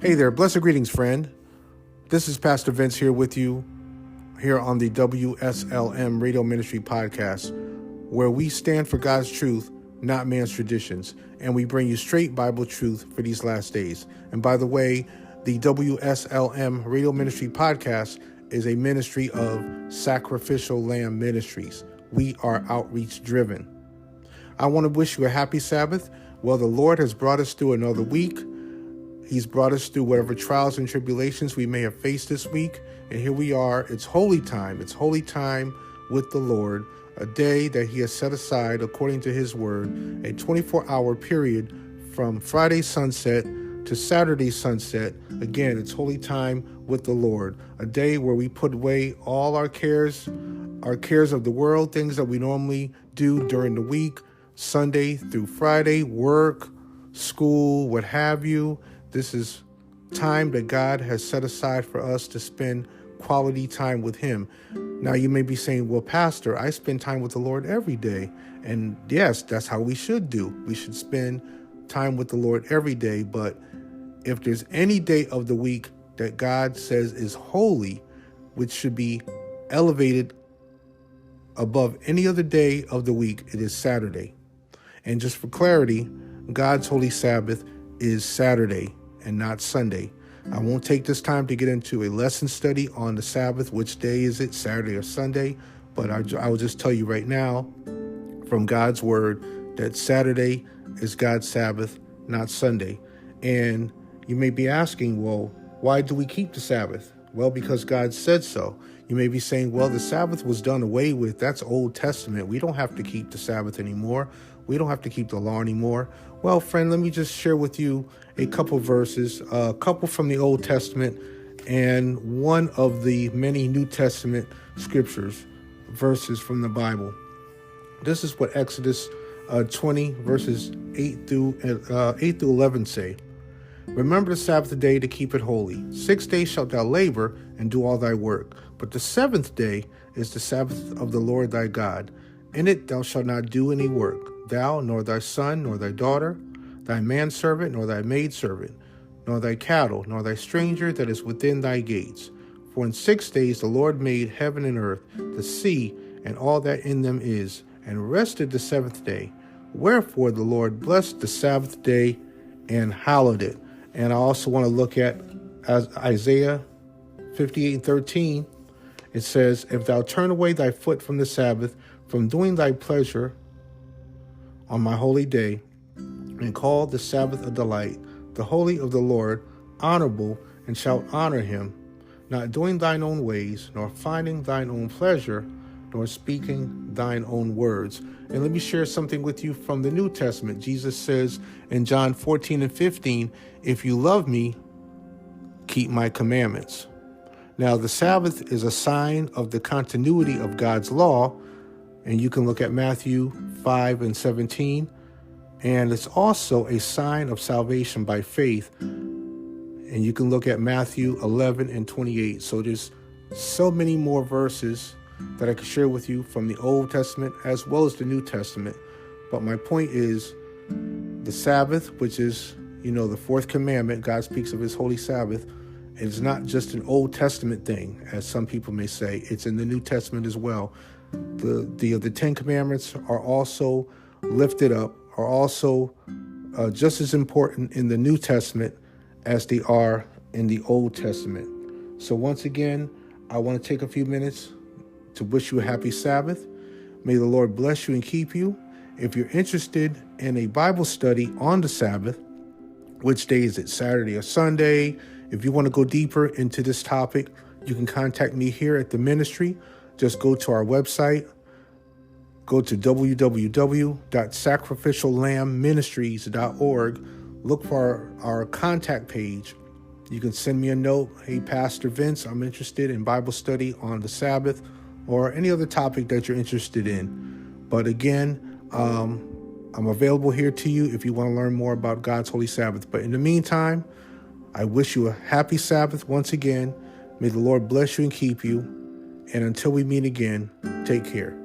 Hey there, blessed greetings, friend. This is Pastor Vince here with you here on the WSLM Radio Ministry Podcast, where we stand for God's truth, not man's traditions, and we bring you straight Bible truth for these last days. And by the way, the WSLM Radio Ministry Podcast is a ministry of Sacrificial Lamb Ministries. We are outreach driven. I want to wish you a happy Sabbath. Well, the Lord has brought us through another week. He's brought us through whatever trials and tribulations we may have faced this week. And here we are. It's holy time. It's holy time with the Lord, a day that he has set aside according to his word, a 24-hour period from Friday sunset to Saturday sunset. Again, it's holy time with the Lord, a day where we put away all our cares of the world, things that we normally do during the week, Sunday through Friday, work, school, what have you. This is time that God has set aside for us to spend quality time with him. Now, you may be saying, well, Pastor, I spend time with the Lord every day. And yes, that's how we should do. We should spend time with the Lord every day. But if there's any day of the week that God says is holy, which should be elevated above any other day of the week, it is Saturday. And just for clarity, God's holy Sabbath is Saturday and not Sunday. I won't take this time to get into a lesson study on the Sabbath, which day is it, Saturday or Sunday, but I will just tell you right now from God's word that Saturday is God's Sabbath, not Sunday. And you may be asking, well, why do we keep the Sabbath? Well, because God said so. You may be saying, well, the Sabbath was done away with. That's Old Testament. We don't have to keep the Sabbath anymore. We don't have to keep the law anymore. Well, friend, let me just share with you a couple verses, a couple from the Old Testament and one of the many New Testament scriptures, verses from the Bible. This is what Exodus 20, verses 8 through 11 say. Remember the Sabbath day to keep it holy. 6 days shalt thou labor and do all thy work. But the seventh day is the Sabbath of the Lord thy God. In it thou shalt not do any work, thou, nor thy son, nor thy daughter, thy manservant, nor thy maidservant, nor thy cattle, nor thy stranger that is within thy gates. For in 6 days the Lord made heaven and earth, the sea, and all that in them is, and rested the seventh day. Wherefore the Lord blessed the Sabbath day and hallowed it. And I also want to look at Isaiah 58:13. It says, if thou turn away thy foot from the Sabbath, from doing thy pleasure on my holy day, and call the Sabbath a delight, the holy of the Lord honorable, and shalt honor him, not doing thine own ways, nor finding thine own pleasure, nor speaking thine own words. And let me share something with you from the New Testament. Jesus says in John 14:15, if you love me, keep my commandments. Now, the Sabbath is a sign of the continuity of God's law, and you can look at Matthew 5:17, and it's also a sign of salvation by faith, and you can look at Matthew 11:28. So there's so many more verses that I could share with you from the Old Testament as well as the New Testament. But my point is the Sabbath, which is, the fourth commandment, God speaks of his holy Sabbath. It's not just an Old Testament thing, as some people may say. It's in the New Testament as well. The Ten Commandments are also lifted up, are also just as important in the New Testament as they are in the Old Testament. So once again, I want to take a few minutes to wish you a happy Sabbath. May the Lord bless you and keep you. If you're interested in a Bible study on the Sabbath, which day is it, Saturday or Sunday? If you want to go deeper into this topic, you can contact me here at the ministry. Just go to our website. Go to www.sacrificiallambministries.org. Look for our contact page. You can send me a note. Hey, Pastor Vince, I'm interested in Bible study on the Sabbath or any other topic that you're interested in. But again, I'm available here to you if you want to learn more about God's holy Sabbath. But in the meantime, I wish you a happy Sabbath once again. May the Lord bless you and keep you. And until we meet again, take care.